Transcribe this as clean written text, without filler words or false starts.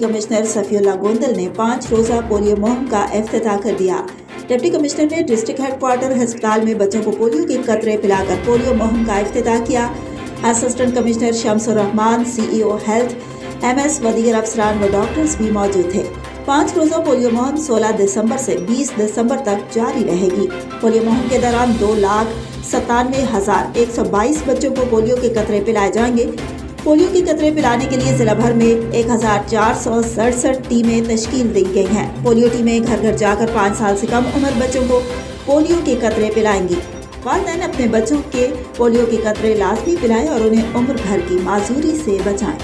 Commissioner Safiullah Gondal ने 5 रोजा polio मुहिम का इफ्तिताह कर दिया। डिप्टी कमिश्नर ने डिस्ट्रिक्ट हेडक्वार्टर अस्पताल में बच्चों को पोलियो के कतरे पिलाकर पोलियो मुहिम का इफ्तिताह किया। Assistant commissioner Shamsur Rahman, CEO health, MS व दीगर अफसरान व डॉक्टर्स भी मौजूद थे। 5 रोजा पोलियो मुहिम 16 दिसंबर से 20 दिसंबर तक जारी रहेगी। पोलियो मुहिम के दौरान 2,97,122 बच्चों को पोलियो के कतरे पिलाए जाएंगे। पोलियो के कतरे पिलाने के लिए जिला भर में 1,467 टीमें तश्कील दी गई हैं। पोलियो टीमें घर घर जाकर 5 साल से कम उम्र बच्चों को पोलियो के कतरे पिलाएंगी। वालिदैन अपने बच्चों के पोलियो के कतरे लाजमी पिलाएं और उन्हें उम्र भर की माजूरी से बचाएं।